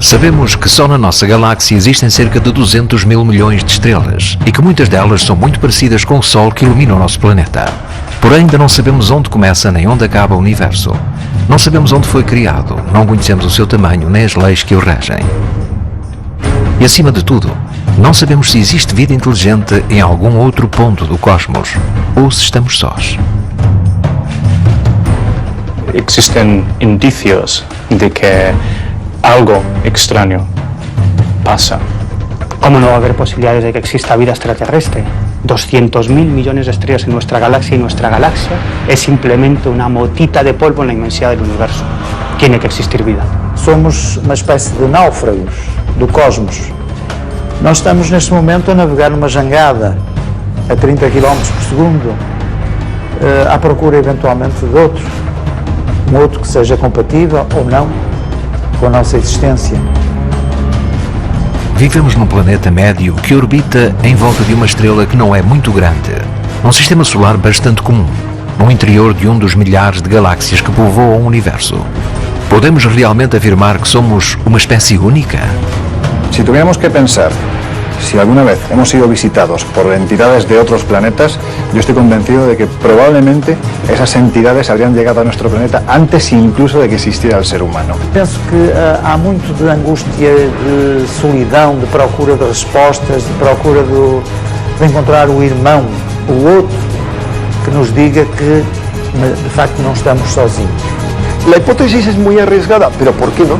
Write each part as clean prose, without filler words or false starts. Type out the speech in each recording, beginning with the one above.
Sabemos que só na nossa galáxia existem cerca de 200 mil milhões de estrelas e que muitas delas são muito parecidas com o Sol que ilumina o nosso planeta. Porém, ainda não sabemos onde começa nem onde acaba o universo. Não sabemos onde foi criado, não conhecemos o seu tamanho nem as leis que o regem. E acima de tudo, não sabemos se existe vida inteligente em algum outro ponto do cosmos ou se estamos sós. Existen indicios de que algo extraño pasa. ¿Cómo no va a haber posibilidades de que exista vida extraterrestre? 200.000 millones de estrellas en nuestra galaxia y nuestra galaxia es simplemente una motita de polvo en la inmensidad del universo. Tiene que existir vida. Somos uma espécie de náufragos do cosmos. Nós estamos neste momento a navegar numa jangada a 30 km por segundo, à procura eventualmente de outro, um outro que seja compatível ou não com a nossa existência. Vivemos num planeta médio que orbita em volta de uma estrela que não é muito grande, num sistema solar bastante comum, no interior de um dos milhares de galáxias que povoam o universo. Podemos realmente afirmar que somos uma espécie única? Si tuviéramos que pensar si alguna vez hemos sido visitados por entidades de otros planetas, yo estoy convencido de que probablemente esas entidades habrían llegado a nuestro planeta antes incluso de que existiera el ser humano. Penso que há muito de angústia, de solidão, de procura de respostas, de procura de encontrar o irmão, o outro, que nos diga que de facto não estamos sozinhos. La hipótesis es muy arriesgada, pero ¿por qué no?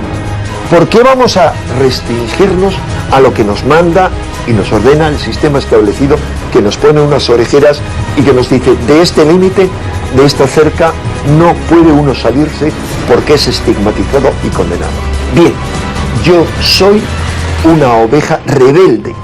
¿Por qué vamos a restringirnos a lo que nos manda y nos ordena el sistema establecido, que nos pone unas orejeras y que nos dice de este límite, de esta cerca, no puede uno salirse porque es estigmatizado y condenado? Bien, yo soy una oveja rebelde.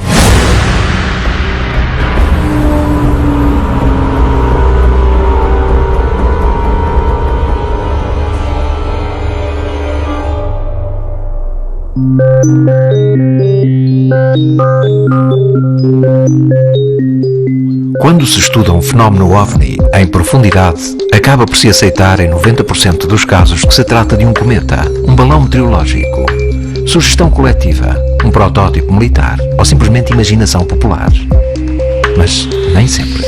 Quando se estuda um fenómeno OVNI em profundidade, acaba por se aceitar em 90% dos casos que se trata de um cometa, um balão meteorológico, sugestão coletiva, um protótipo militar ou simplesmente imaginação popular. Mas nem sempre.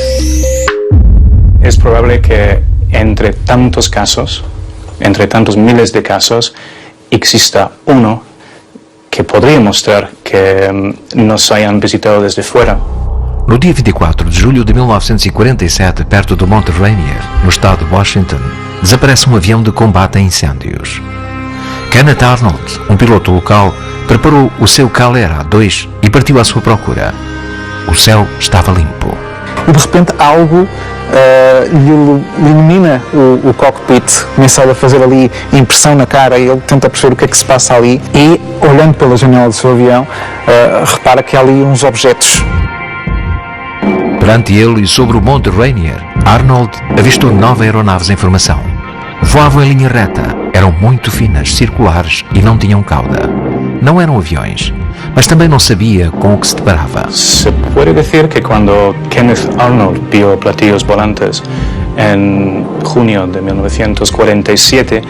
Es probable que entre tantos casos, entre tantos miles de casos, exista uno que podría mostrar que nos hayan visitado desde fuera. No dia 24 de julho de 1947, perto do Monte Rainier, no estado de Washington, desaparece um avião de combate a incêndios. Kenneth Arnold, um piloto local, preparou o seu Calera A2 e partiu à sua procura. O céu estava limpo. E de repente algo lhe ilumina o cockpit, começa a fazer ali impressão na cara, e ele tenta perceber o que é que se passa ali e, olhando pela janela do seu avião, repara que há ali uns objetos. Perante ele e sobre o Monte Rainier, Arnold avistou 9 aeronaves em formação. Voavam em linha reta, eram muito finas, circulares e não tinham cauda. Não eram aviões, mas também não sabia com o que se deparava. Se puede decir que cuando Kenneth Arnold vio platillos volantes en junio de 1947,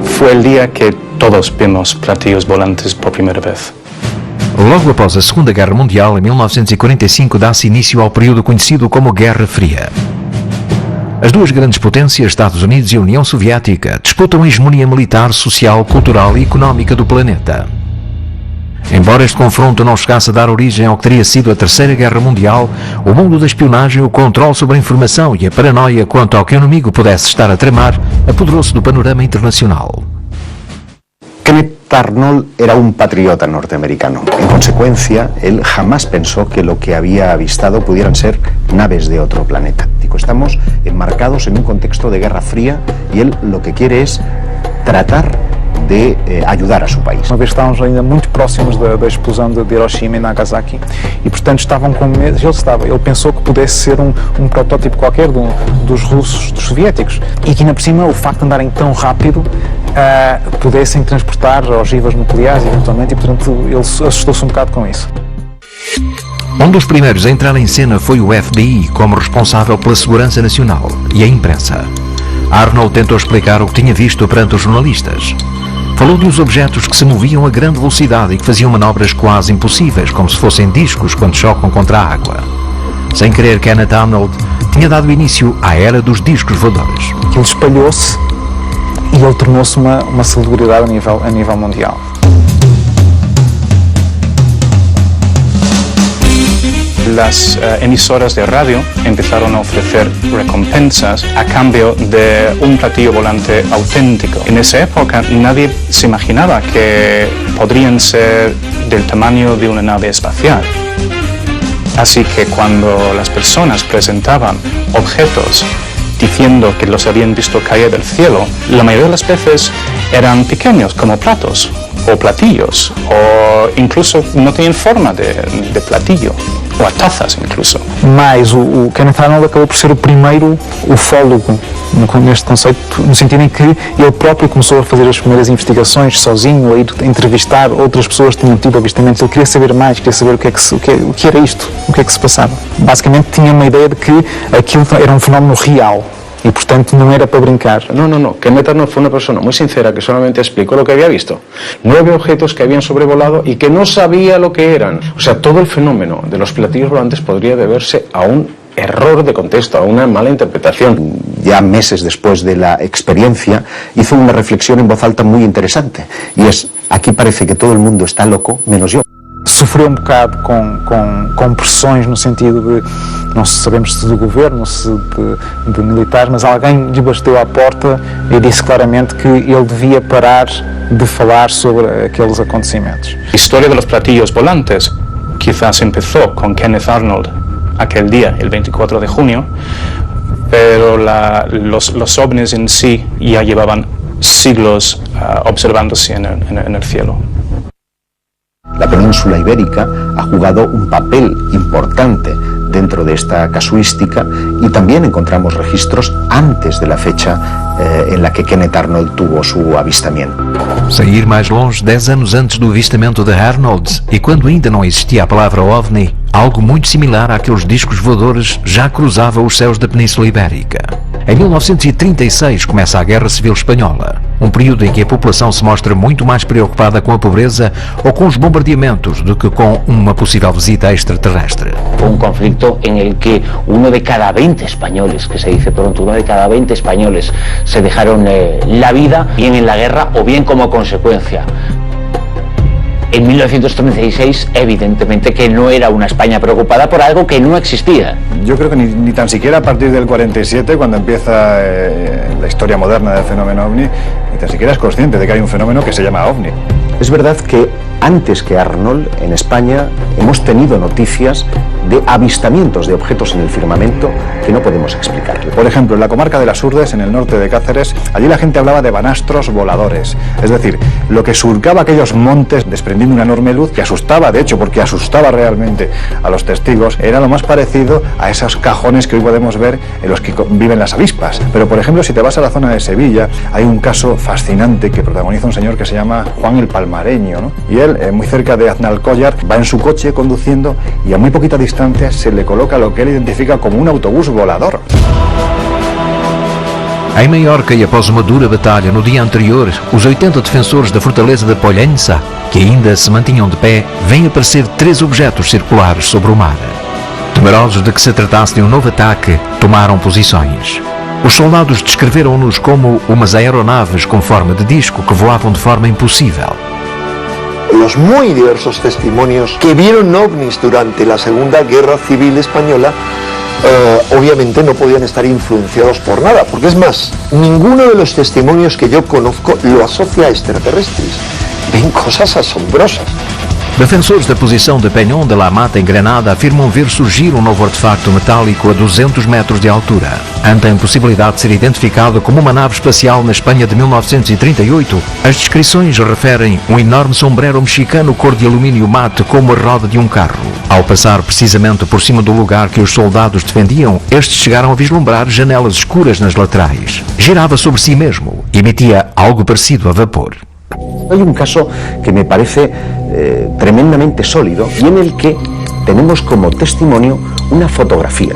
fue el día que todos vimos platillos volantes por primera vez. Logo após a Segunda Guerra Mundial, em 1945, dá-se início ao período conhecido como Guerra Fria. As duas grandes potências, Estados Unidos e a União Soviética, disputam a hegemonia militar, social, cultural e económica do planeta. Embora este confronto não chegasse a dar origem ao que teria sido a Terceira Guerra Mundial, o mundo da espionagem, o controle sobre a informação e a paranoia quanto ao que o inimigo pudesse estar a tramar apoderou-se do panorama internacional. Kenneth Arnold era un patriota norteamericano. En consecuencia, él jamás pensó que lo que había avistado pudieran ser naves de otro planeta. Estamos enmarcados en un contexto de Guerra Fría y él lo que quiere es tratar de ajudar a seu país. Uma vez estávamos ainda muito próximos da explosão de Hiroshima e Nagasaki e, portanto, estavam com medo. Ele pensou que pudesse ser um protótipo qualquer dos russos, dos soviéticos, e que, ainda por cima, o facto de andarem tão rápido pudessem transportar ogivas nucleares eventualmente, e, portanto, ele assustou-se um bocado com isso. Um dos primeiros a entrar em cena foi o FBI como responsável pela segurança nacional e a imprensa. Arnold tentou explicar o que tinha visto perante os jornalistas. Falou de uns objetos que se moviam a grande velocidade e que faziam manobras quase impossíveis, como se fossem discos quando chocam contra a água. Sem querer, Kenneth Arnold tinha dado início à era dos discos voadores. Ele espalhou-se e ele tornou-se uma celebridade a nível mundial. Las emisoras de radio empezaron a ofrecer recompensas a cambio de un platillo volante auténtico. En esa época nadie se imaginaba que podrían ser del tamaño de una nave espacial. Así que cuando las personas presentaban objetos diciendo que los habían visto caer del cielo, la mayoría de las veces eran pequeños, como platos o platillos, o incluso no tenían forma de platillo, ou a tazas incluso. Mas o Kenneth Arnold acabou por ser o primeiro ufólogo neste conceito, no sentido em que ele próprio começou a fazer as primeiras investigações sozinho, a ir entrevistar outras pessoas que tinham tido avistamentos. Ele queria saber mais, queria saber o que era isto, o que é que se passava. Basicamente tinha uma ideia de que aquilo era um fenómeno real. Y, por tanto, no era para brincar. No. Kenneth Arnold fue una persona muy sincera que solamente explicó lo que había visto. 9 objetos que habían sobrevolado y que no sabía lo que eran. O sea, todo el fenómeno de los platillos volantes podría deberse a un error de contexto, a una mala interpretación. Ya meses después de la experiencia, hizo una reflexión en voz alta muy interesante. Y es, aquí parece que todo el mundo está loco, menos yo. Sofreu bocado com pressões no sentido de, não sabemos se do governo, se de militares, mas alguém lhe bateu à porta e disse claramente que ele devia parar de falar sobre aqueles acontecimentos. La historia de los platillos volantes quizás empezó con Kenneth Arnold aquel día, el 24 de junio, pero los ovnis en sí ya llevaban siglos observándose en el cielo. La península ibérica ha jugado un papel importante dentro de esta casuística y también encontramos registros antes de la fecha en la que Kenneth Arnold tuvo su avistamiento. Sem ir mais longe, 10 anos antes do avistamento de Arnold e quando ainda não existia a palavra OVNI, algo muito similar àqueles discos voadores já cruzava os céus da Península Ibérica. Em 1936 começa a Guerra Civil Espanhola, um período em que a população se mostra muito mais preocupada com a pobreza ou com os bombardeamentos do que com uma possível visita extraterrestre. Fue un conflicto en el que uno de cada 20 españoles, que se dice pronto, uno de cada 20 españoles se dejaron la vida, bien en la guerra o bien como consecuencia. En 1936, evidentemente que no era una España preocupada por algo que no existía. Yo creo que ni tan siquiera a partir del 47, cuando empieza la historia moderna del fenómeno OVNI, ni tan siquiera es consciente de que hay un fenómeno que se llama OVNI. Es verdad que antes que Arnold, en España, hemos tenido noticias de avistamientos de objetos en el firmamento que no podemos explicar. Por ejemplo, en la comarca de las Urdes, en el norte de Cáceres, allí la gente hablaba de banastros voladores. Es decir, lo que surcaba aquellos montes desprendiendo una enorme luz que asustaba, de hecho, porque asustaba realmente a los testigos, era lo más parecido a esos cajones que hoy podemos ver en los que viven las avispas. Pero, por ejemplo, si te vas a la zona de Sevilla, hay un caso fascinante que protagoniza un señor que se llama Juan el Palmareño, ¿no? Y él, muy cerca de Aznalcóllar, va en su coche conduciendo y a muy poquita distancia se le coloca lo que él identifica como un autobús volador. Em Maiorca e após uma dura batalha no dia anterior, os 80 defensores da fortaleza de Pollença, que ainda se mantinham de pé, vêm aparecer 3 objetos circulares sobre o mar. Temerosos de que se tratasse de um novo ataque, tomaram posições. Os soldados descreveram-nos como umas aeronaves com forma de disco que voavam de forma impossível. Los muy diversos testimonios que vieron ovnis durante la Segunda Guerra Civil Española obviamente no podían estar influenciados por nada, porque es más, ninguno de los testimonios que yo conozco lo asocia a extraterrestres. Ven cosas asombrosas. Defensores da posição de Peñón de la Mata em Granada afirmam ver surgir um novo artefacto metálico a 200 metros de altura. Ante a impossibilidade de ser identificado como uma nave espacial na Espanha de 1938, as descrições referem um enorme sombrero mexicano cor de alumínio mate como a roda de um carro. Ao passar precisamente por cima do lugar que os soldados defendiam, estes chegaram a vislumbrar janelas escuras nas laterais. Girava sobre si mesmo e emitia algo parecido a vapor. Hay un caso que me parece tremendamente sólido y en el que tenemos como testimonio una fotografía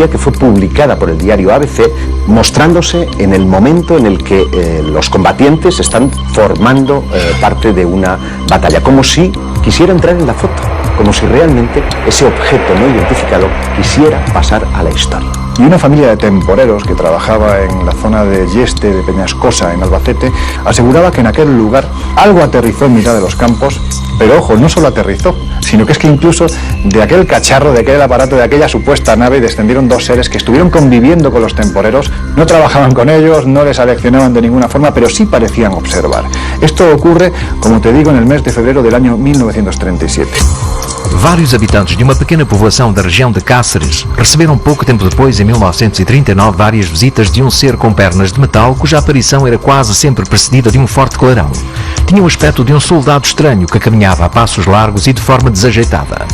que fue publicada por el diario ABC, mostrándose en el momento en el que los combatientes están formando parte de una batalla, como si quisiera entrar en la foto, como si realmente ese objeto no identificado quisiera pasar a la historia. Y una familia de temporeros que trabajaba en la zona de Yeste, de Peñascosa, en Albacete, aseguraba que en aquel lugar algo aterrizó en mitad de los campos, pero ojo, no solo aterrizó, sino que es que incluso de aquel cacharro, de aquel aparato, de aquella supuesta nave, descendieron dos seres que estuvieron conviviendo con los temporeros, no trabajaban con ellos, no les aleccionaban de ninguna forma, pero sí parecían observar. Esto ocurre, como te digo, en el mes de febrero del año 1937. Vários habitantes de uma pequena povoação da região de Cáceres receberam pouco tempo depois, em 1939, várias visitas de um ser com pernas de metal cuja aparição era quase sempre precedida de um forte clarão. Tinha o aspecto de um soldado estranho que caminhava a passos largos e de forma desajeitada.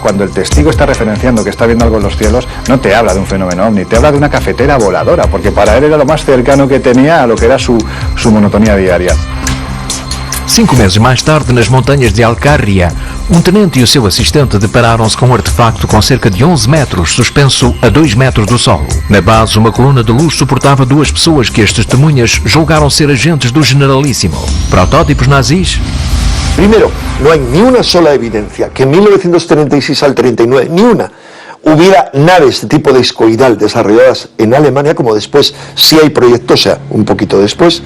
Cuando el testigo está referenciando que está viendo algo en los cielos, no te habla de un fenómeno ovni, te habla de una cafetera voladora, porque para él era lo más cercano que tenía a lo que era su monotonía diaria. 5 meses mais tarde, nas montanhas de Alcarria, um tenente e o seu assistente depararam-se com um artefacto com cerca de 11 metros, suspenso a 2 metros do solo. Na base, uma coluna de luz suportava 2 pessoas que as testemunhas julgaram ser agentes do Generalísimo. Protótipos nazis? Primero, no hay ni una sola evidencia que en 1936 al 39, ni una, hubiera naves de tipo discoidal desarrolladas en Alemania, como después sí hay proyectos, o sea, un poquito después.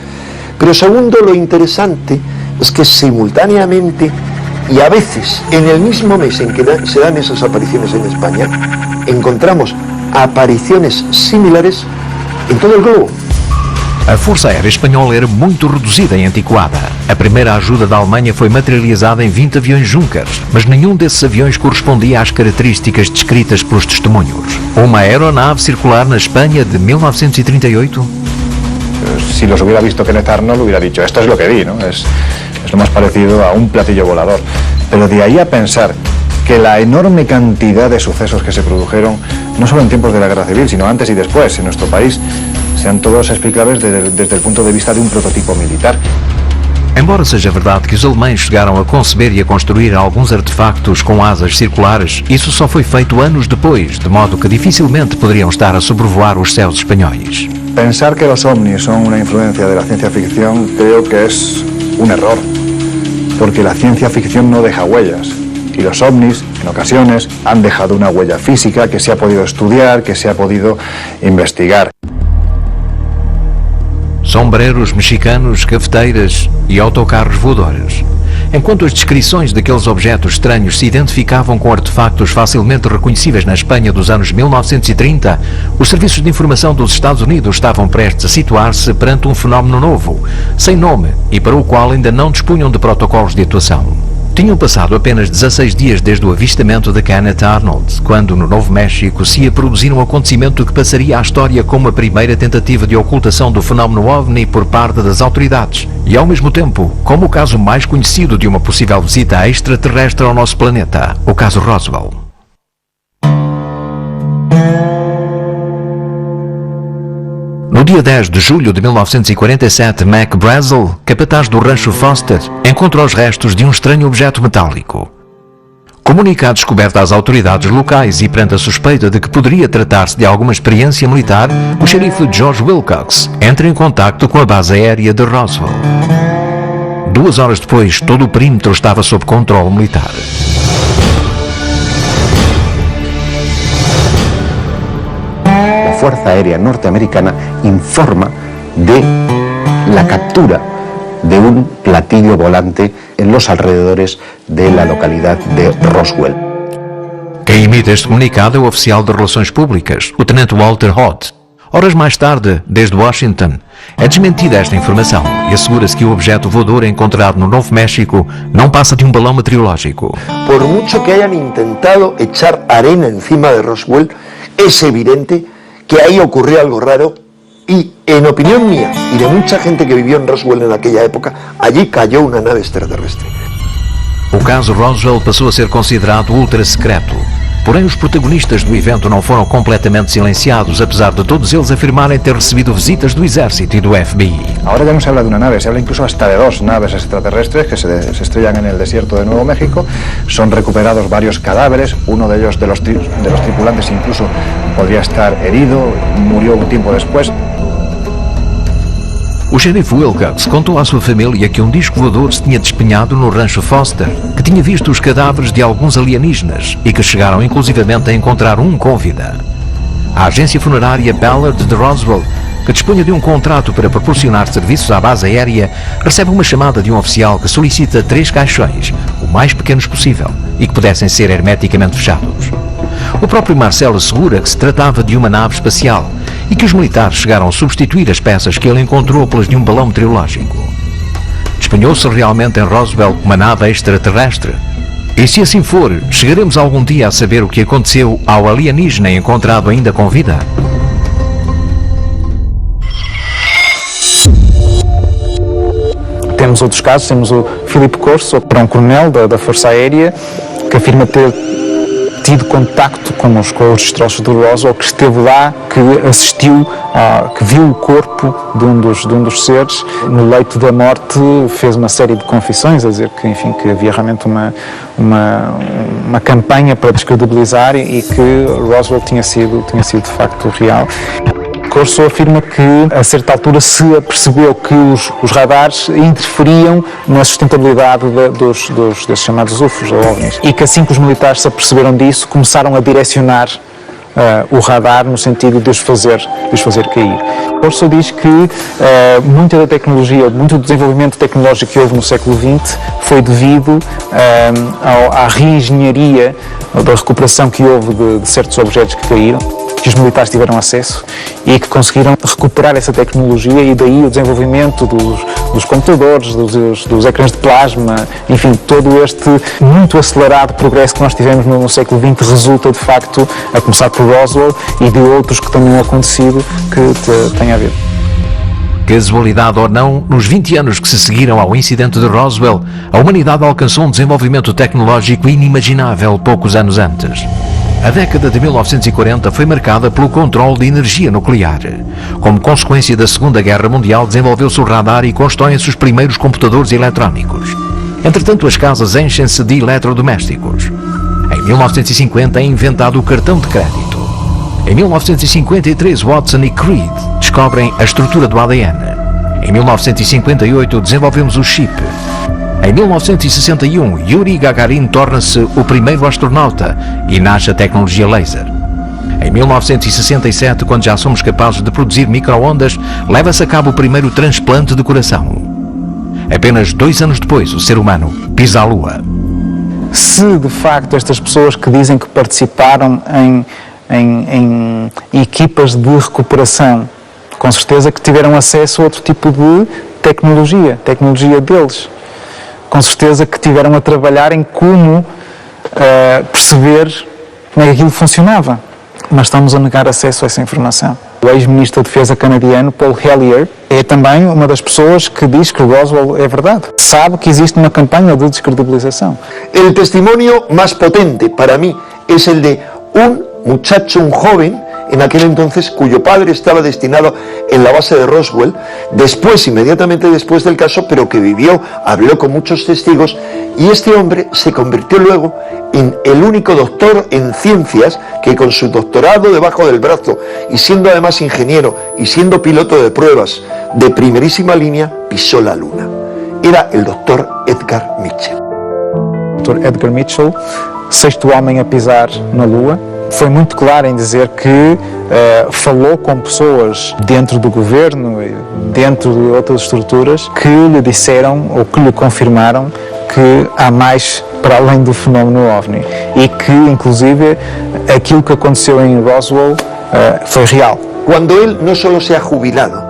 Pero segundo, lo interesante es que simultáneamente y a veces en el mismo mes en que se dan esas apariciones en España, encontramos apariciones similares en todo el globo. A Força Aérea Espanhola era muito reduzida e antiquada. A primeira ajuda da Alemanha foi materializada em 20 aviões Junkers, mas nenhum desses aviões correspondia às características descritas pelos testemunhos. Uma aeronave circular na Espanha de 1938? Si los hubiera visto Kenneth Arnold, hubiera dicho, esto es lo que vi, ¿no? Es lo más parecido a un platillo volador. Pero de ahí a pensar que la enorme cantidad de sucesos que se produjeron, no solo en tiempos de la Guerra Civil, sino antes y después en nuestro país, sean todos explicables desde el punto de vista de un prototipo militar. Embora seja verdade que os alemães chegaram a conceber e a construir alguns artefactos com asas circulares, isso só foi feito anos depois, de modo que dificilmente poderiam estar a sobrevoar os céus espanhóis. Pensar que los ovnis son una influencia de la ciencia ficción creo que es un error, porque la ciencia ficción no deja huellas, y los ovnis, en ocasiones, han dejado una huella física que se ha podido estudiar, que se ha podido investigar. Sombreros mexicanos, cafeteiras e autocarros voadores. Enquanto as descrições daqueles objetos estranhos se identificavam com artefactos facilmente reconhecíveis na Espanha dos anos 1930, os serviços de informação dos Estados Unidos estavam prestes a situar-se perante um fenómeno novo, sem nome e para o qual ainda não dispunham de protocolos de atuação. Tinham passado apenas 16 dias desde o avistamento de Kenneth Arnold, quando no Novo México se ia produzir um acontecimento que passaria à história como a primeira tentativa de ocultação do fenómeno OVNI por parte das autoridades, e ao mesmo tempo, como o caso mais conhecido de uma possível visita extraterrestre ao nosso planeta, o caso Roswell. No dia 10 de julho de 1947, Mac Brazel, capataz do rancho Foster, encontrou os restos de um estranho objeto metálico. Comunicado a descoberta às autoridades locais e perante a suspeita de que poderia tratar-se de alguma experiência militar, o xerife George Wilcox entra em contacto com a base aérea de Roswell. 2 horas depois, todo o perímetro estava sob controle militar. La Fuerza Aérea Norteamericana informa de la captura de un platillo volante en los alrededores de la localidad de Roswell. Quem emite este comunicado é o oficial de Relações Públicas, o tenente Walter Hood. Horas mais tarde, desde Washington, é desmentida esta informação e assegura-se que o objeto voador encontrado no Novo México não passa de um balão meteorológico. Por mucho que hayan intentado echar arena encima de Roswell, es evidente que ahí ocurrió algo raro y, en opinión mía y de mucha gente que vivió en Roswell en aquella época, allí cayó una nave extraterrestre. O caso Roswell passou a ser considerado ultra secreto. Porém, os protagonistas do evento não foram completamente silenciados, apesar de todos eles afirmarem ter recebido visitas do Exército e do FBI. Ahora ya no se habla de una nave, se habla incluso hasta de dos naves extraterrestres que se estrellan en el desierto de Nuevo México. Son recuperados varios cadáveres, uno de ellos de los tripulantes incluso podría estar herido, murió un tiempo después. O xerife Wilcox contou à sua família que um disco voador se tinha despenhado no rancho Foster, que tinha visto os cadáveres de alguns alienígenas e que chegaram inclusivamente a encontrar um com vida. A agência funerária Ballard de Roswell, que dispunha de um contrato para proporcionar serviços à base aérea, recebe uma chamada de um oficial que solicita 3 caixões, o mais pequenos possível, e que pudessem ser hermeticamente fechados. O próprio Marcel assegura que se tratava de uma nave espacial e que os militares chegaram a substituir as peças que ele encontrou pelas de um balão meteorológico. Despenhou-se realmente em Roswell uma nave extraterrestre? E se assim for, chegaremos algum dia a saber o que aconteceu ao alienígena encontrado ainda com vida? Temos outros casos, temos o Philip Corso, para um coronel da Força Aérea, que afirma ter tido contacto com os destroços do Roswell, que esteve lá, que assistiu, que viu o corpo de um dos seres no leito da morte, fez uma série de confissões a dizer que, enfim, que havia realmente uma campanha para descredibilizar e que Roswell tinha sido de facto real. Corso afirma que, a certa altura, se apercebeu que os radares interferiam na sustentabilidade desses chamados UFOs, ou OVNIs, e que assim que os militares se aperceberam disso, começaram a direcionar o radar no sentido de os fazer cair. Corso diz que muita da tecnologia, muito do desenvolvimento tecnológico que houve no século XX foi devido à reengenharia da recuperação que houve de certos objetos que caíram, que os militares tiveram acesso e que conseguiram recuperar essa tecnologia, e daí o desenvolvimento dos computadores, dos ecrãs de plasma, enfim, todo este muito acelerado progresso que nós tivemos no século XX resulta de facto, a começar por Roswell e de outros que tenham acontecido que têm a ver. Casualidade ou não, nos 20 anos que se seguiram ao incidente de Roswell, a humanidade alcançou um desenvolvimento tecnológico inimaginável poucos anos antes. A década de 1940 foi marcada pelo controle de energia nuclear. Como consequência da Segunda Guerra Mundial, desenvolveu-se o radar e constroem-se os primeiros computadores eletrónicos. Entretanto, as casas enchem-se de eletrodomésticos. Em 1950 é inventado o cartão de crédito. Em 1953, Watson e Crick descobrem a estrutura do ADN. Em 1958, desenvolvemos o chip. Em 1961, Yuri Gagarin torna-se o primeiro astronauta e nasce a tecnologia laser. Em 1967, quando já somos capazes de produzir micro-ondas, leva-se a cabo o primeiro transplante de coração. Apenas 2 anos depois, o ser humano pisa a Lua. Se de facto estas pessoas que dizem que participaram em equipas de recuperação, com certeza que tiveram acesso a outro tipo de tecnologia deles. Com certeza que tiveram a trabalhar em como perceber como é que aquilo funcionava, mas estamos a negar acesso a essa informação. O ex-ministro da Defesa canadiano, Paul Hellyer, é também uma das pessoas que diz que Roswell é verdade. Sabe que existe uma campanha de descredibilização. El testimonio más potente para mí es el de un muchacho, un joven, en aquel entonces, cuyo padre estaba destinado en la base de Roswell, inmediatamente después del caso, pero que vivió, habló con muchos testigos, y este hombre se convirtió luego en el único doctor en ciencias que, con su doctorado debajo del brazo, y siendo además ingeniero y siendo piloto de pruebas de primerísima línea, pisó la luna. Era el doctor Edgar Mitchell. Dr. Edgar Mitchell, 6º homem a pisar na Lua, foi muito claro em dizer que falou com pessoas dentro do governo, dentro de outras estruturas, que lhe disseram ou que lhe confirmaram que há mais para além do fenómeno OVNI e que, inclusive, aquilo que aconteceu em Roswell foi real. Cuando él no solo se ha jubilado,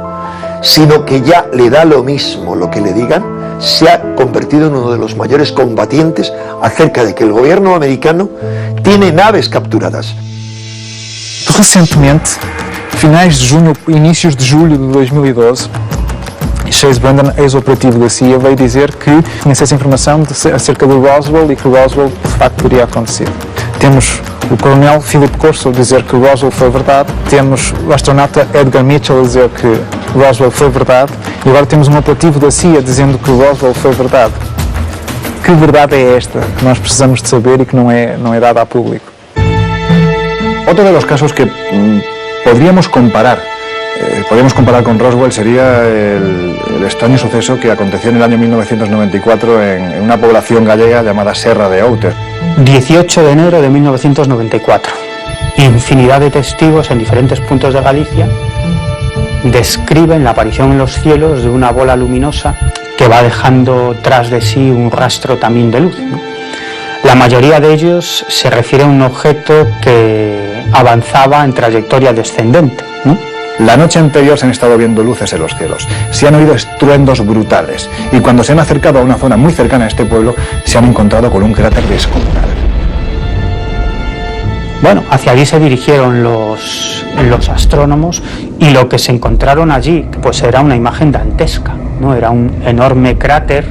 sino que ya le da lo mismo lo que le digan, se ha convertido en uno de los mayores combatientes acerca de que el gobierno americano tiene naves capturadas. Recentemente, finais de junho, inícios de julho de 2012, Chase Brandon, ex-operativo da CIA, veio dizer que tinha acesso a informação acerca do Roswell e que o Roswell de facto teria acontecido. Temos o coronel Philip Corso a dizer que Roswell foi verdade, temos o astronauta Edgar Mitchell a dizer que Roswell foi verdade e agora temos um apelativo da CIA dizendo que Roswell foi verdade. Que verdade é esta que nós precisamos de saber e que não é dada a público? Otro de los casos que podríamos comparar con Roswell sería el extraño suceso que aconteció en el año 1994 en una población gallega llamada Serra de Outer. 18 de enero de 1994. Infinidad de testigos en diferentes puntos de Galicia describen la aparición en los cielos de una bola luminosa que va dejando tras de sí un rastro también de luz, ¿no? La mayoría de ellos se refiere a un objeto que avanzaba en trayectoria descendente, ¿no? La noche anterior se han estado viendo luces en los cielos, se han oído estruendos brutales y cuando se han acercado a una zona muy cercana a este pueblo se han encontrado con un cráter descomunal. Bueno, hacia allí se dirigieron los astrónomos y lo que se encontraron allí pues era una imagen dantesca, ¿no? Era un enorme cráter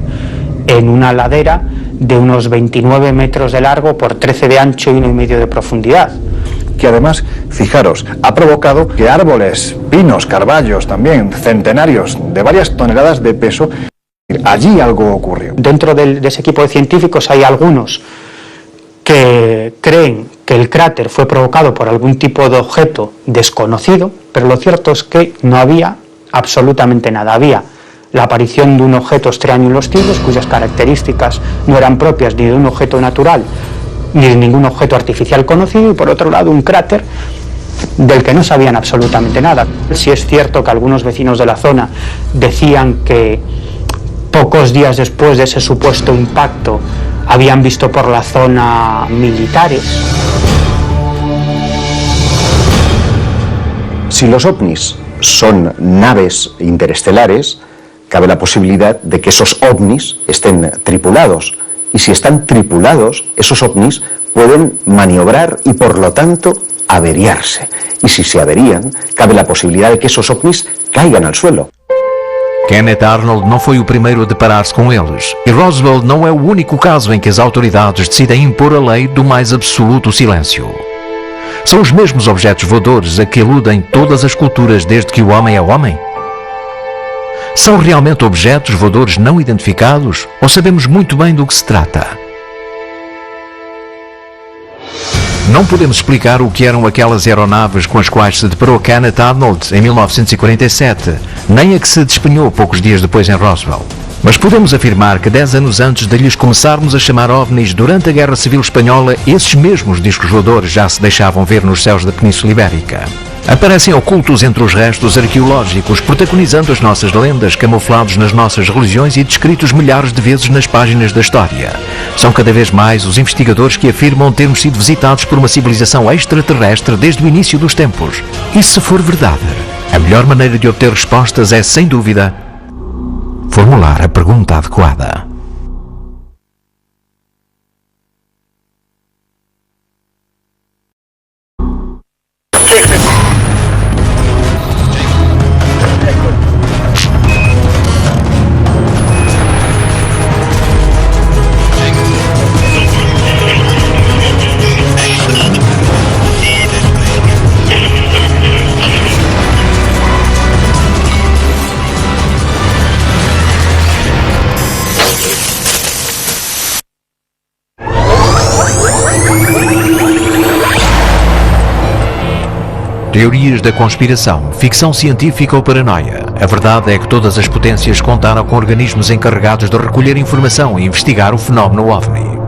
en una ladera de unos 29 metros de largo por 13 de ancho y 1,5 de profundidad. Que además, fijaros, ha provocado que árboles, pinos, carballos también, centenarios de varias toneladas de peso, allí algo ocurrió. Dentro de ese equipo de científicos hay algunos que creen que el cráter fue provocado por algún tipo de objeto desconocido, pero lo cierto es que no había absolutamente nada. Había la aparición de un objeto extraño en los cielos, cuyas características no eran propias ni de un objeto natural, ni de ningún objeto artificial conocido, y por otro lado un cráter del que no sabían absolutamente nada. Sí es cierto que algunos vecinos de la zona decían que pocos días después de ese supuesto impacto habían visto por la zona militares. Si los ovnis son naves interestelares, cabe la posibilidad de que esos ovnis estén tripulados. Y si están tripulados, esos ovnis pueden maniobrar y por lo tanto averiarse. Y si se averían, cabe la posibilidad de que esos ovnis caigan al suelo. Kenneth Arnold não foi o primeiro a deparar-se com eles, e Roswell não é o único caso em que as autoridades decidem impor a lei do mais absoluto silêncio. São os mesmos objetos voadores a que eludem todas as culturas desde que o homem é homem? São realmente objetos voadores não identificados ou sabemos muito bem do que se trata? Não podemos explicar o que eram aquelas aeronaves com as quais se deparou Kenneth Arnold em 1947, nem a que se despenhou poucos dias depois em Roswell. Mas podemos afirmar que 10 anos antes de lhes começarmos a chamar OVNIs durante a Guerra Civil Espanhola, esses mesmos discos voadores já se deixavam ver nos céus da Península Ibérica. Aparecem ocultos entre os restos arqueológicos, protagonizando as nossas lendas, camuflados nas nossas religiões e descritos milhares de vezes nas páginas da história. São cada vez mais os investigadores que afirmam termos sido visitados por uma civilização extraterrestre desde o início dos tempos. E se for verdade, a melhor maneira de obter respostas é, sem dúvida, formular a pergunta adequada. Teorias da conspiração, ficção científica ou paranoia. A verdade é que todas as potências contaram com organismos encarregados de recolher informação e investigar o fenómeno OVNI.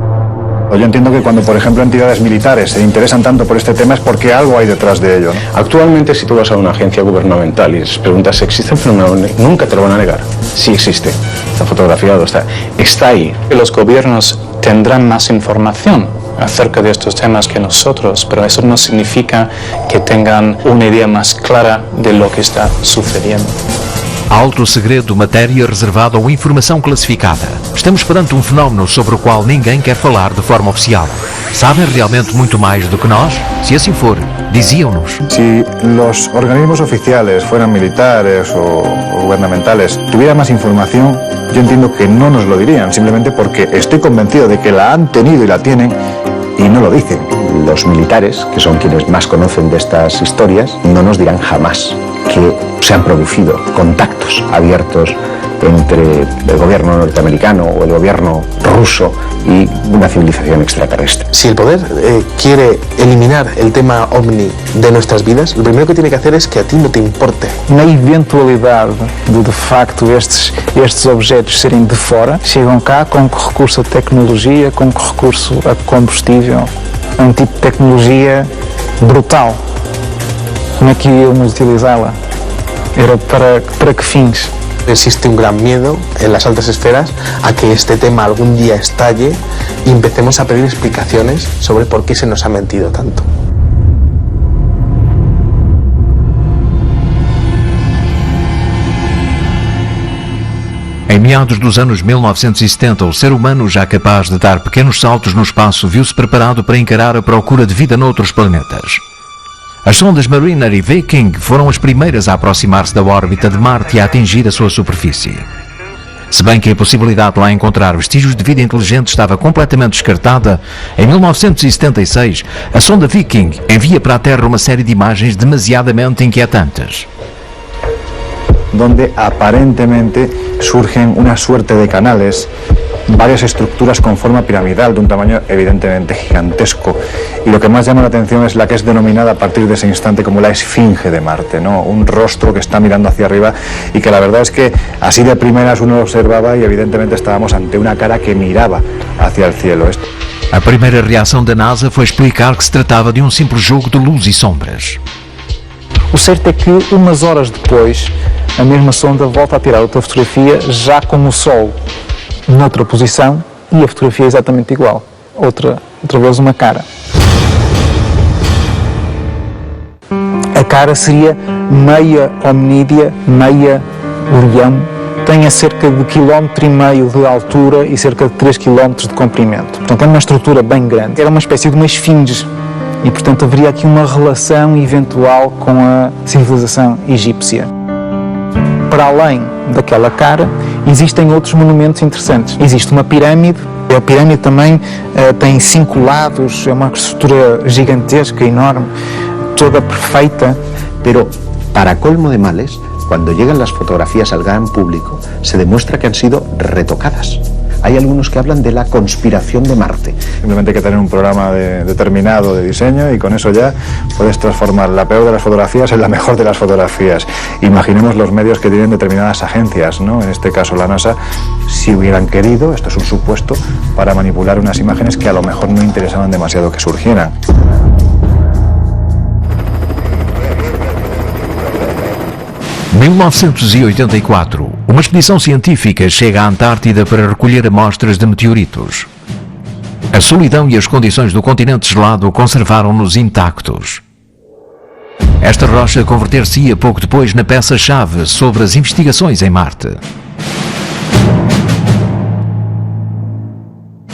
Yo entiendo que cuando, por ejemplo, entidades militares se interesan tanto por este tema es porque algo hay detrás de ello, ¿no? Actualmente, si tú vas a una agencia gubernamental y les preguntas si existe el fenómeno, nunca te lo van a negar. Sí existe, está fotografiado, está ahí. Los gobiernos tendrán más información acerca de estos temas que nosotros, pero eso no significa que tengan una idea más clara de lo que está sucediendo. Alto segredo, matéria reservada ou informação classificada. Estamos perante um fenómeno sobre o qual ninguém quer falar de forma oficial. Sabem realmente muito mais do que nós? Se assim for, diziam-nos. Si los organismos oficiales, fueran militares o gubernamentales, tuvieran más información, yo entiendo que no nos lo dirían, simplemente porque estoy convencido de que la han tenido y la tienen Y no lo dicen. Los militares, que son quienes más conocen de estas historias, no nos dirán jamás que se han producido contactos abiertos entre el gobierno norteamericano o el gobierno ruso y una civilización extraterrestre. Si el poder quiere eliminar el tema OVNI de nuestras vidas, lo primero que tiene que hacer es que a ti no te importe. Na eventualidade de facto estes objetos serem de fora, chegam cá com recurso a tecnologia, com recurso a combustível, a um tipo de tecnologia brutal. Como é que íamos utilizá-la? Era para que fins? Existe un gran miedo en las altas esferas a que este tema algún día estalle y empecemos a pedir explicaciones sobre por qué se nos ha mentido tanto. Em meados dos anos 1970, o ser humano, já capaz de dar pequenos saltos no espaço, viu-se preparado para encarar a procura de vida noutros planetas. As sondas Mariner e Viking foram as primeiras a aproximar-se da órbita de Marte e a atingir a sua superfície. Se bem que a possibilidade de lá encontrar vestígios de vida inteligente estava completamente descartada, em 1976, a sonda Viking envia para a Terra uma série de imagens demasiadamente inquietantes. Donde aparentemente surgen una suerte de canales, varias estructuras con forma piramidal de un tamaño evidentemente gigantesco, y lo que más llama la atención es la que es denominada a partir de ese instante como la Esfinge de Marte, ¿no? Un rostro que está mirando hacia arriba y que la verdad es que así de primeras uno lo observaba y evidentemente estábamos ante una cara que miraba hacia el cielo. A primeira reação da NASA foi explicar que se tratava de um simples jogo de luz e sombras. O certo é que umas horas depois a mesma sonda volta a tirar outra fotografia já com o Sol noutra posição e a fotografia é exatamente igual. Outra vez uma cara. A cara seria meia hominídea, meia leão. Tem cerca de 1,5 km de altura e cerca de 3 km de comprimento. Portanto, é uma estrutura bem grande. Era uma espécie de uma esfinge e, portanto, haveria aqui uma relação eventual com a civilização egípcia. Para além daquela cara, existem outros monumentos interessantes. Existe uma pirâmide. A pirâmide também tem 5 lados, é uma estrutura gigantesca, enorme, toda perfeita. Pero, para colmo de males, cuando llegan las fotografías al gran público, se demuestra que han sido retocadas. Hay algunos que hablan de la conspiración de Marte. Simplemente hay que tener un programa determinado de diseño y con eso ya puedes transformar la peor de las fotografías en la mejor de las fotografías. Imaginemos los medios que tienen determinadas agencias, ¿no? En este caso la NASA, si hubieran querido, esto es un supuesto, para manipular unas imágenes que a lo mejor no interesaban demasiado que surgieran. Em 1984, uma expedição científica chega à Antártida para recolher amostras de meteoritos. A solidão e as condições do continente gelado conservaram-nos intactos. Esta rocha converter-se-ia pouco depois na peça-chave sobre as investigações em Marte.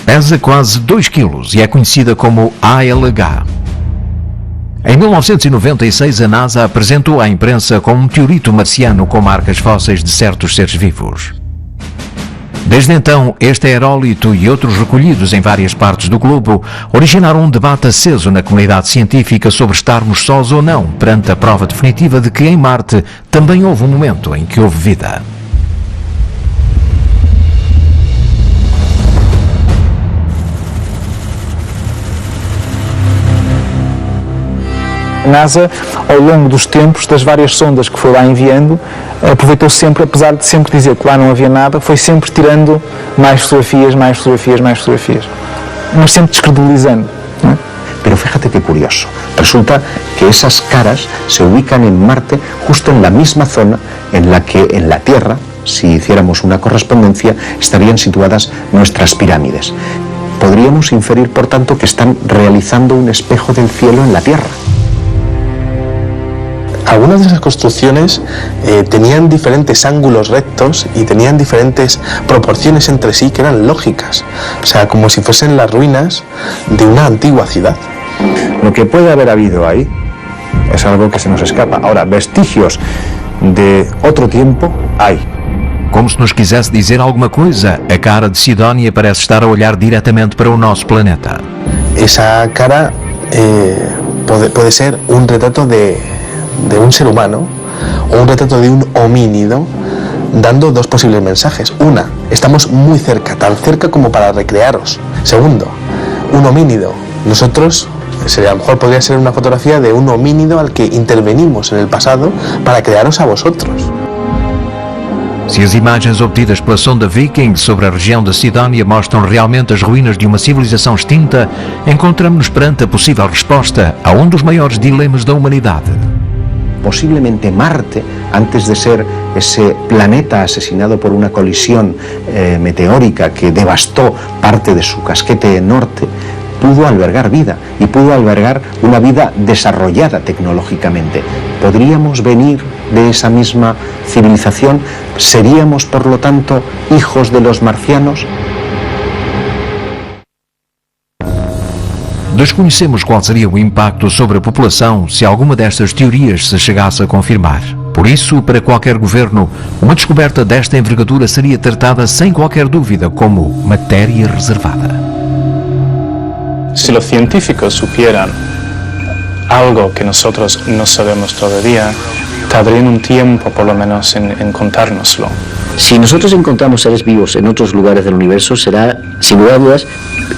Pesa quase 2 kg e é conhecida como ALH. Em 1996, a NASA apresentou à imprensa como um meteorito marciano com marcas fósseis de certos seres vivos. Desde então, este aerólito e outros recolhidos em várias partes do globo originaram um debate aceso na comunidade científica sobre estarmos sós ou não perante a prova definitiva de que em Marte também houve um momento em que houve vida. A NASA, ao longo dos tempos, das várias sondas que foi lá enviando, aproveitou sempre, apesar de sempre dizer que lá não havia nada, foi sempre tirando mais fotografias, mais fotografias, mais fotografias. Mas sempre descredibilizando. ¿No? Pero fíjate qué curioso. Resulta que esas caras se ubican en Marte justo en la misma zona en la que en la Tierra, si hiciéramos una correspondencia, estarían situadas nuestras pirámides. Podríamos inferir, por tanto, que están realizando un espejo del cielo en la Tierra. Algunas de esas construcciones tenían diferentes ángulos rectos y tenían diferentes proporciones entre sí que eran lógicas, o sea, como si fuesen las ruinas de una antigua ciudad. Lo que puede haber habido ahí es algo que se nos escapa. Ahora, vestigios de otro tiempo hay. Como se nos quisesse dizer alguma coisa, a cara de Sidónia parece estar a olhar diretamente para o nosso planeta. esa cara puede ser un retrato de un ser humano o un retrato de un homínido, dando dos posibles mensajes. Una, estamos muy cerca, tan cerca como para recrearos. Segundo, un homínido. Nosotros, a lo mejor podría ser una fotografía de un homínido al que intervenimos en el pasado para crearos a vosotros. Se as imagens obtidas pela sonda Viking sobre a região de Sidónia mostram realmente as ruínas de uma civilização extinta, encontramos-nos perante a possível resposta a um dos maiores dilemas da humanidade. Posiblemente Marte, antes de ser ese planeta asesinado por una colisión meteórica que devastó parte de su casquete norte, pudo albergar vida y pudo albergar una vida desarrollada tecnológicamente. ¿Podríamos venir de esa misma civilización? ¿Seríamos, por lo tanto, hijos de los marcianos? Desconhecemos qual seria o impacto sobre a população se alguma destas teorias se chegasse a confirmar. Por isso, para qualquer governo, uma descoberta desta envergadura seria tratada sem qualquer dúvida como matéria reservada. Si los científicos supieran algo que nosotros no sabemos todavía, tardarían un tiempo por lo menos en contárnoslo. Si nosotros encontramos seres vivos en otros lugares del universo, será, sin lugar a dudas,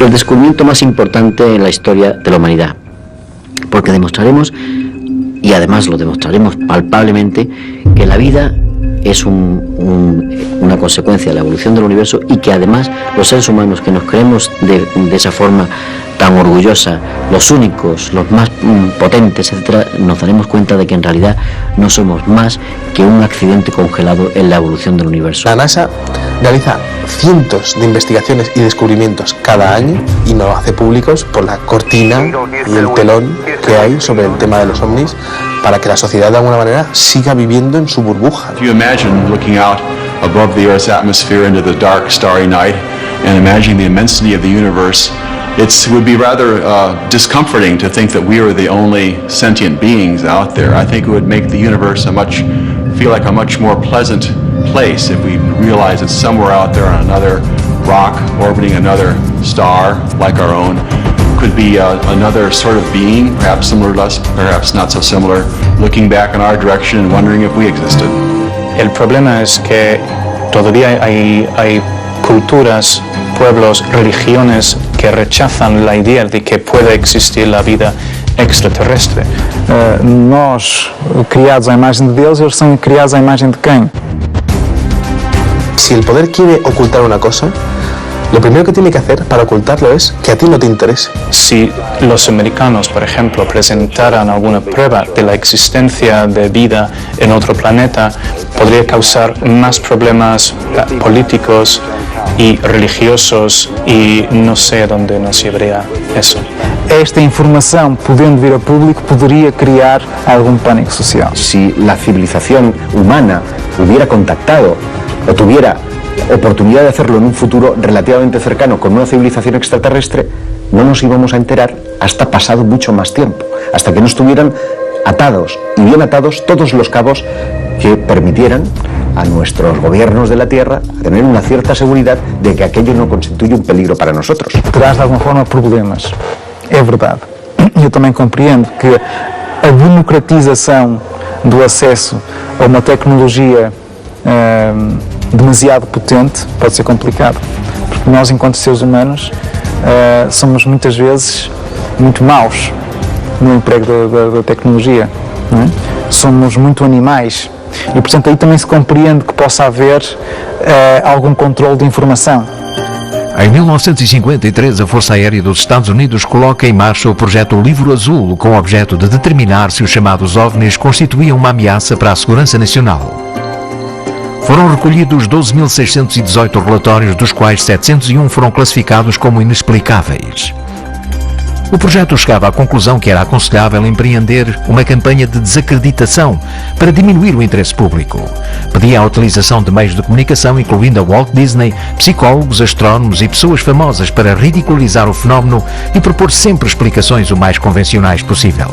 el descubrimiento más importante en la historia de la humanidad. Porque demostraremos, y además lo demostraremos palpablemente, que la vida es una consecuencia de la evolución del universo y que además los seres humanos que nos creemos de esa forma tan orgullosa, los únicos, los más potentes, etcétera, nos daremos cuenta de que en realidad no somos más que un accidente congelado en la evolución del universo. La NASA realiza cientos de investigaciones y descubrimientos cada año y no lo hace públicos por la cortina y el telón que hay sobre el tema de los ovnis, para que la sociedad de alguna manera siga viviendo en su burbuja. If you imagine looking out above the Earth's atmosphere into the dark, starry night and imagining the immensity of the universe, it would be rather discomforting to think that we are the only sentient beings out there. I think it would make the universe feel like a much more pleasant place if we realize it's somewhere out there on another rock orbiting another star like our own. Could be another sort of being, perhaps similar to us, perhaps not so similar, looking back in our direction and wondering if we existed. El problema es que todavía hay culturas, pueblos, religiones que rechazan la idea de que pueda existir la vida extraterrestre. Nós, criados à imagem de Deus, eles são criados à imagem de quem? Si el poder quiere ocultar una cosa, lo primero que tiene que hacer para ocultarlo es que a ti no te interese. Si los americanos, por ejemplo, presentaran alguna prueba de la existencia de vida en otro planeta, podría causar más problemas políticos y religiosos y no sé a dónde nos llevaría eso. Esta informação, podendo vir a público, poderia criar algum pânico social. Si la civilización humana hubiera contactado o tuviera oportunidad de hacerlo en un futuro relativamente cercano con una civilización extraterrestre, no nos íbamos a enterar hasta pasado mucho más tiempo, hasta que no estuvieran atados y bien atados todos los cabos que permitieran a nuestros gobiernos de la Tierra tener una cierta seguridad de que aquello no constituye un peligro para nosotros. Terás de alguma forma problemas, é verdade. Eu também compreendo que a democratização do acesso a uma tecnologia demasiado potente pode ser complicado, porque nós, enquanto seres humanos, somos muitas vezes muito maus no emprego da tecnologia, não é? Somos muito animais e, portanto, aí também se compreende que possa haver algum controle de informação. Em 1953, a Força Aérea dos Estados Unidos coloca em marcha o projeto Livro Azul, com o objeto de determinar se os chamados OVNIs constituíam uma ameaça para a segurança nacional. Foram recolhidos 12.618 relatórios, dos quais 701 foram classificados como inexplicáveis. O projeto chegava à conclusão que era aconselhável empreender uma campanha de desacreditação para diminuir o interesse público. Pedia a utilização de meios de comunicação, incluindo a Walt Disney, psicólogos, astrónomos e pessoas famosas para ridicularizar o fenómeno e propor sempre explicações o mais convencionais possível.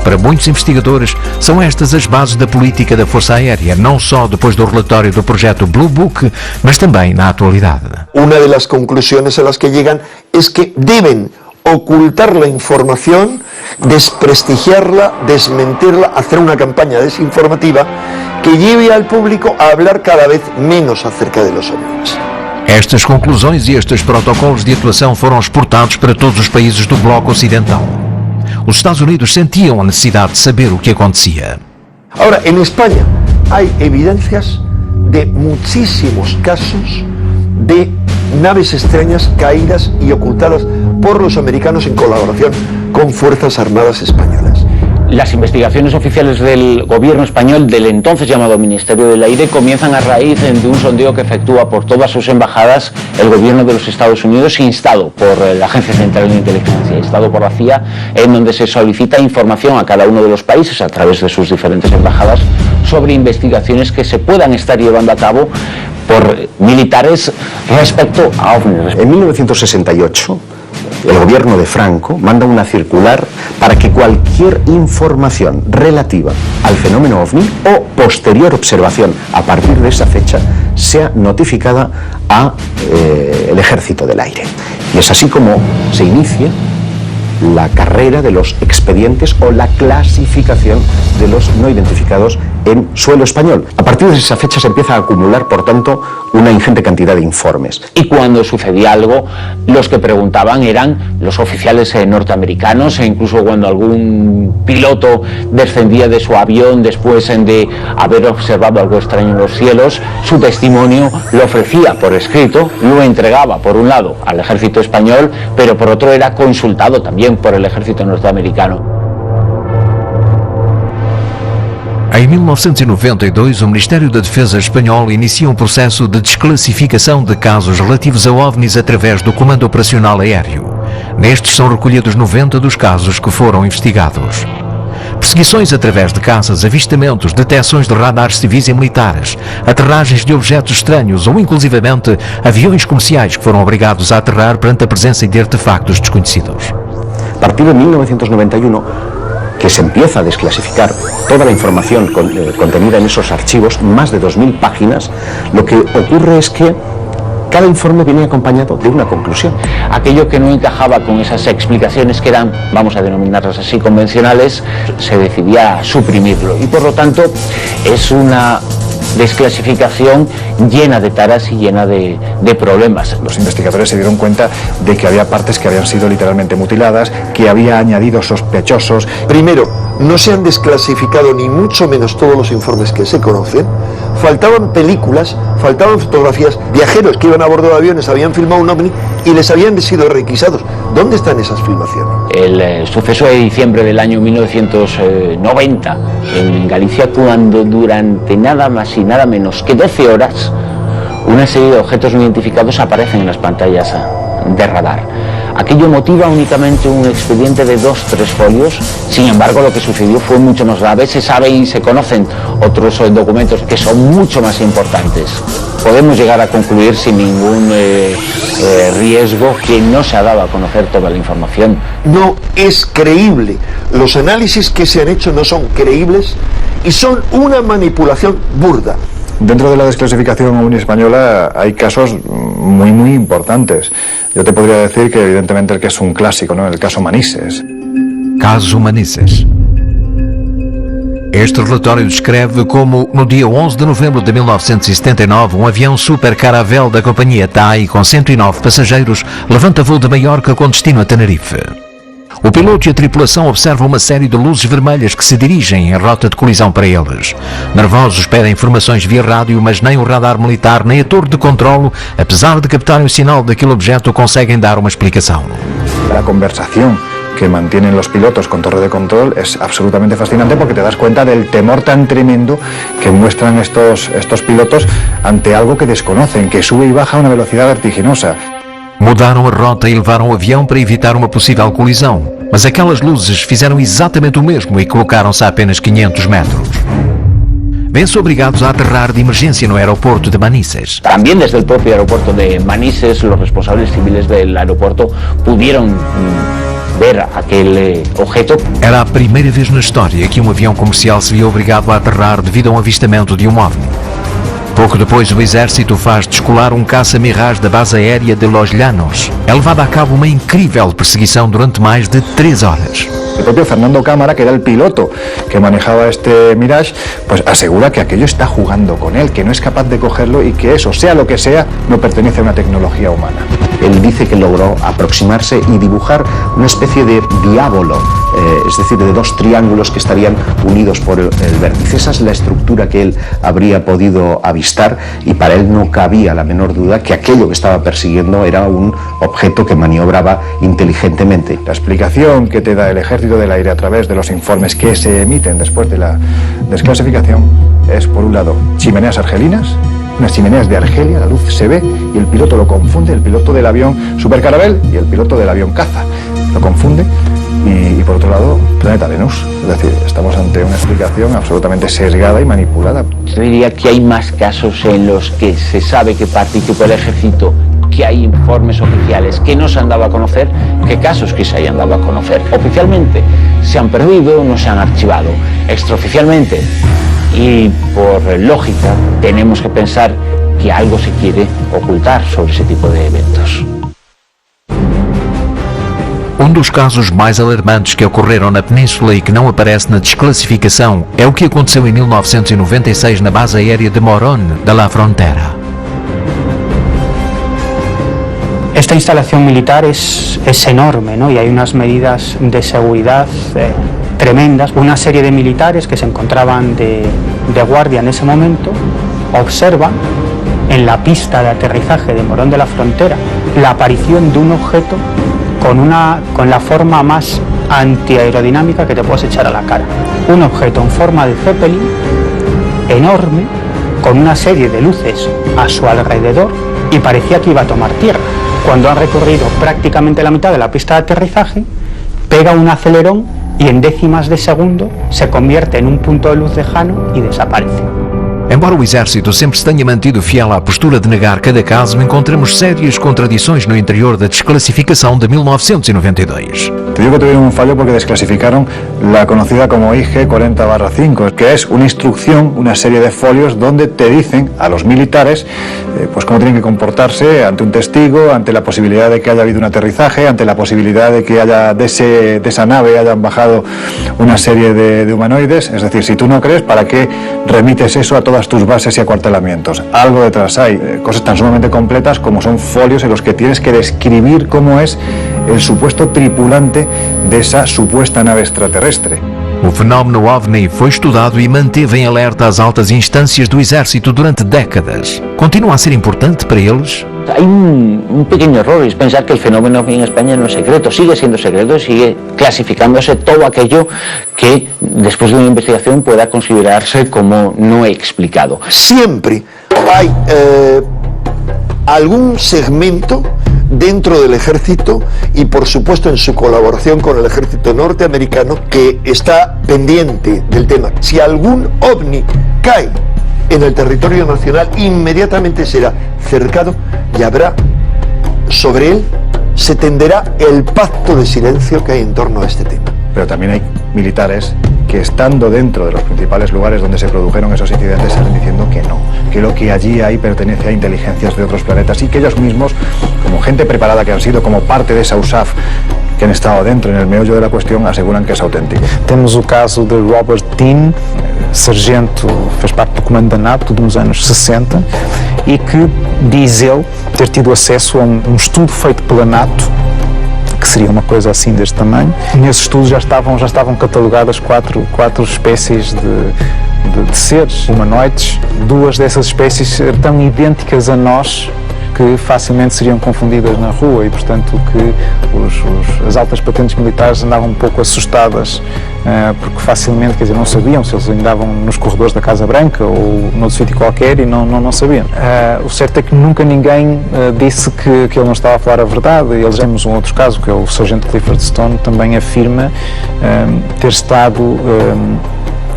Para muitos investigadores, são estas as bases da política da Força Aérea, não só depois do relatório do projeto Blue Book, mas também na atualidade. Una de las conclusiones a las que llegan es que deben ocultar la información, desprestigiarla, desmentirla, hacer una campaña desinformativa que lleve al público a hablar cada vez menos acerca de los ovnis. Estas conclusões e estes protocolos de atuação foram exportados para todos os países do bloco ocidental. Os Estados Unidos sentiam a necessidade de saber o que acontecia. Ahora, en España hay evidencias de muchísimos casos de naves extrañas caídas y ocultadas por los americanos en colaboración con Fuerzas Armadas Españolas. Las investigaciones oficiales del gobierno español, del entonces llamado Ministerio del Aire, comienzan a raíz de un sondeo que efectúa por todas sus embajadas el gobierno de los Estados Unidos, instado por la Agencia Central de Inteligencia, instado por la CIA, en donde se solicita información a cada uno de los países a través de sus diferentes embajadas sobre investigaciones que se puedan estar llevando a cabo por militares respecto a ovnis. En 1968, el gobierno de Franco manda una circular para que cualquier información relativa al fenómeno ovni o posterior observación a partir de esa fecha sea notificada al Ejército del Aire. Y es así como se inicia la carrera de los expedientes o la clasificación de los no identificados en suelo español. A partir de esa fecha se empieza a acumular, por tanto, una ingente cantidad de informes. Y cuando sucedía algo, los que preguntaban eran los oficiales norteamericanos, e incluso cuando algún piloto descendía de su avión después de haber observado algo extraño en los cielos, su testimonio lo ofrecía por escrito, lo entregaba por un lado al ejército español, pero por otro era consultado también por el ejército norteamericano. Em 1992, o Ministério da Defesa espanhol inicia um processo de desclassificação de casos relativos a OVNIs através do Comando Operacional Aéreo. Nestes são recolhidos 90 dos casos que foram investigados. Perseguições através de caças, avistamentos, detecções de radares civis e militares, aterragens de objetos estranhos ou inclusivamente aviões comerciais que foram obrigados a aterrar perante a presença de artefactos desconhecidos. A partir de 1991, que se empieza a desclasificar toda la información contenida en esos archivos, más de 2.000 páginas, lo que ocurre es que cada informe viene acompañado de una conclusión. Aquello que no encajaba con esas explicaciones que eran, vamos a denominarlas así, convencionales, se decidía suprimirlo. Y por lo tanto es una desclasificación llena de taras y llena de problemas. Los investigadores se dieron cuenta de que había partes que habían sido literalmente mutiladas, que había añadido sospechosos. Primero, no se han desclasificado ni mucho menos todos los informes que se conocen. Faltaban películas, faltaban fotografías, viajeros que iban a bordo de aviones habían filmado un ovni y les habían sido requisados. ¿Dónde están esas filmaciones? El suceso de diciembre del año 1990 en Galicia, cuando durante nada más y nada menos que 12 horas una serie de objetos no identificados aparecen en las pantallas de radar. Aquello motiva únicamente un expediente de 2-3 folios, sin embargo lo que sucedió fue mucho más grave. Se sabe y se conocen otros documentos que son mucho más importantes. Podemos llegar a concluir sin ningún riesgo que no se ha dado a conocer toda la información. No es creíble. Los análisis que se han hecho no son creíbles y son una manipulación burda. Dentro de la desclasificación ovni española hay casos muy importantes. Yo te podría decir que evidentemente el que es un clásico, ¿no? El caso Manises. Caso Manises. Este relatório descreve como, no dia 11 de novembro de 1979, um avião Super Caravelle da companhia TAI com 109 passageiros levanta voo de Maiorca com destino a Tenerife. O piloto e a tripulação observam uma série de luzes vermelhas que se dirigem em rota de colisão para eles. Nervosos pedem informações via rádio, mas nem o radar militar nem a torre de controlo, apesar de captarem o sinal daquele objeto, conseguem dar uma explicação. La conversación que mantienen los pilotos con torre de control es absolutamente fascinante porque te das cuenta del temor tan tremendo que muestran estos pilotos ante algo que desconocen, que sube y baja a una velocidad vertiginosa. Mudaram a rota e levaram o avião para evitar uma possível colisão, mas aquelas luzes fizeram exatamente o mesmo e colocaram-se a apenas 500 metros. Vêm-se obrigados a aterrar de emergência no aeroporto de Manises. También desde el propio aeropuerto de Manises, los responsables civiles del aeropuerto pudieron ver aquel objeto. Era a primeira vez na história que um avião comercial se via obrigado a aterrar devido a um avistamento de um OVNI. Pouco depois, o exército faz descolar um caça-Mirage da base aérea de Los Llanos. É levada a cabo uma incrível perseguição durante mais de 3 horas. El propio Fernando Cámara, que era el piloto que manejaba este Mirage, pues asegura que aquello está jugando con él, que no es capaz de cogerlo y que eso, sea lo que sea, no pertenece a una tecnología humana. Él dice que logró aproximarse y dibujar una especie de diábolo, es decir, de 2 triángulos que estarían unidos por el vértice. Esa es la estructura que él habría podido avistar y para él no cabía la menor duda que aquello que estaba persiguiendo era un objeto que maniobraba inteligentemente. La explicación que te da el Ejército del Aire a través de los informes que se emiten después de la desclasificación es, por un lado, chimeneas argelinas, unas chimeneas de Argelia, la luz se ve y el piloto lo confunde, el piloto del avión Super Caravelle y el piloto del avión caza, lo confunde y por otro lado, planeta Venus. Es decir, estamos ante una explicación absolutamente sesgada y manipulada. Yo diría que hay más casos en los que se sabe que participó el ejército, que hay informes oficiales que no se han dado a conocer, que casos que se hayan dado a conocer. Oficialmente se han perdido, no se han archivado. Extraoficialmente y por lógica tenemos que pensar que algo se quiere ocultar sobre ese tipo de eventos. Um dos casos mais alarmantes que ocorreram na Península e que não aparece na desclassificação é o que aconteceu em 1996 na base aérea de Morón de la Frontera. Esta instalación militar es enorme, ¿no? Y hay unas medidas de seguridad tremendas. Una serie de militares que se encontraban de guardia en ese momento observan en la pista de aterrizaje de Morón de la Frontera la aparición de un objeto con la forma más antiaerodinámica que te puedes echar a la cara. Un objeto en forma de Zeppelin enorme con una serie de luces a su alrededor y parecía que iba a tomar tierra. Cuando han recorrido prácticamente la mitad de la pista de aterrizaje, pega un acelerón y en décimas de segundo se convierte en un punto de luz lejano y desaparece. Embora o Exército sempre se tenha mantido fiel à postura de negar cada caso, encontramos sérias contradições no interior da desclassificação de 1992. Te digo que tuvieron un fallo porque desclasificaron la conocida como IG 40/5, que es una instrucción, una serie de folios donde te dicen a los militares pues cómo tienen que comportarse ante un testigo, ante la posibilidad de que haya habido un aterrizaje, ante la posibilidad de que haya de esa nave hayan bajado una serie de humanoides. Es decir, si tú no crees, ¿para qué remites eso a todas tus bases y acuartelamientos? Algo detrás hay, cosas tan sumamente completas como son folios en los que tienes que describir cómo es el supuesto tripulante de esa supuesta nave extraterrestre. O fenómeno OVNI foi estudado e manteve em alerta as altas instâncias do Exército durante décadas. Continua a ser importante para eles? Hay un pequeño error, es pensar que el fenómeno en España no es secreto, sigue siendo secreto y sigue clasificándose todo aquello que después de una investigación pueda considerarse como no explicado. Siempre hay algún segmento dentro del ejército y por supuesto en su colaboración con el ejército norteamericano que está pendiente del tema. Si algún ovni cae en el territorio nacional, inmediatamente será cercado y habrá sobre él, se tenderá el pacto de silencio que hay en torno a este tema. Pero también hay militares que estando dentro de los principales lugares donde se produjeron esos incidentes salen diciendo que no, que lo que allí hay pertenece a inteligencias de otros planetas y que ellos mismos, como gente preparada que han sido como parte de esa USAF, que han estado dentro en el meollo de la cuestión, aseguran que es auténtico. Temos o caso de Robert Dean, sargento, fez parte do comando da NATO nos anos 60 e que diz ele ter tido acesso a um estudo feito pela NATO, que seria uma coisa assim deste tamanho. Nesse estudo já estavam catalogadas quatro espécies de seres humanoides. 2 dessas espécies eram tão idênticas a nós que facilmente seriam confundidas na rua e, portanto, que as altas patentes militares andavam um pouco assustadas porque facilmente, quer dizer, não sabiam se eles andavam nos corredores da Casa Branca ou noutro sítio qualquer e não sabiam. O certo é que nunca ninguém disse que ele não estava a falar a verdade. Eles temos um outro caso, que é o sargento Clifford Stone, também afirma ter estado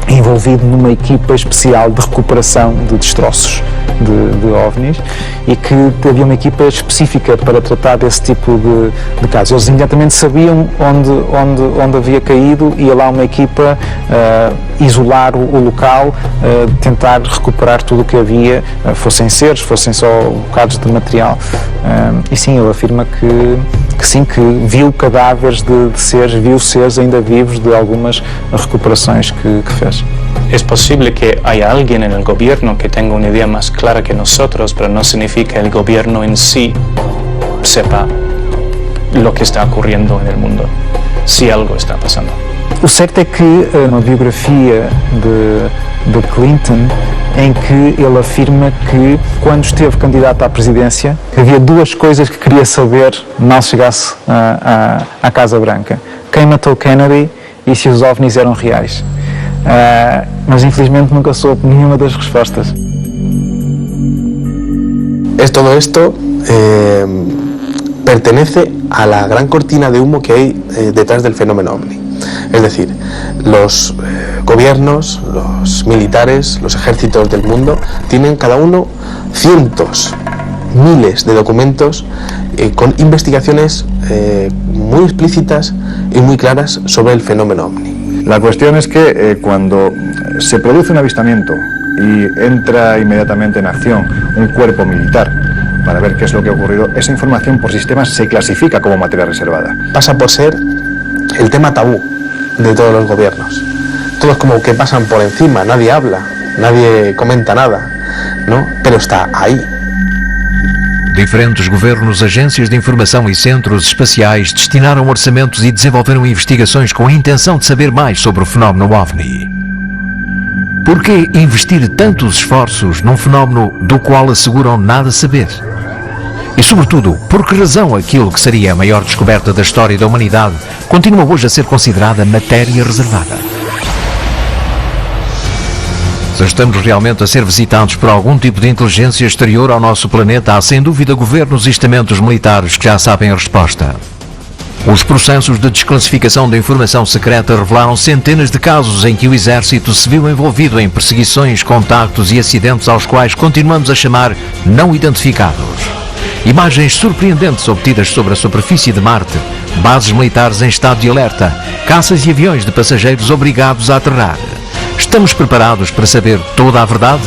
envolvido numa equipa especial de recuperação de destroços de OVNIs e que havia uma equipa específica para tratar desse tipo de casos. Eles imediatamente sabiam onde havia caído, ia lá uma equipa isolar o local, tentar recuperar tudo o que havia, fossem seres, fossem só bocados de material. E sim, ele afirma que sim, que viu cadáveres de seres, viu seres ainda vivos de algumas recuperações que fez. Es posible que haya alguien en el gobierno que tenga una idea más clara que nosotros, pero no significa que el gobierno en sí sepa lo que está ocurriendo en el mundo, si algo está pasando. O certo é que uma biografia de Clinton, em que ele afirma que quando esteve candidato à presidência havia duas coisas que queria saber mal chegasse à Casa Branca: quem matou Kennedy e se os OVNIs eram reais. Mas infelizmente nunca soube nenhuma das respostas. Todo esto pertenece a la gran cortina de humo que hay detrás del fenómeno OVNI. Es decir, los gobiernos, los militares, los ejércitos del mundo tienen cada uno cientos, miles de documentos con investigaciones muy explícitas y muy claras sobre el fenómeno OVNI. La cuestión es que cuando se produce un avistamiento y entra inmediatamente en acción un cuerpo militar para ver qué es lo que ha ocurrido, esa información por sistemas se clasifica como materia reservada. Pasa por ser el tema tabú de todos los gobiernos. Todos como que pasan por encima, nadie habla, nadie comenta nada, ¿no? Pero está aí. Diferentes governos, agências de informação e centros espaciais destinaram orçamentos e desenvolveram investigações com a intenção de saber mais sobre o fenómeno OVNI. Por que investir tantos esforços num fenómeno do qual asseguram nada saber? E, sobretudo, por que razão aquilo que seria a maior descoberta da história da humanidade continua hoje a ser considerada matéria reservada? Se estamos realmente a ser visitados por algum tipo de inteligência exterior ao nosso planeta, há sem dúvida governos e estamentos militares que já sabem a resposta. Os processos de desclassificação da informação secreta revelaram centenas de casos em que o Exército se viu envolvido em perseguições, contactos e acidentes aos quais continuamos a chamar não identificados. Imagens surpreendentes obtidas sobre a superfície de Marte, bases militares em estado de alerta, caças e aviões de passageiros obrigados a aterrar. Estamos preparados para saber toda a verdade?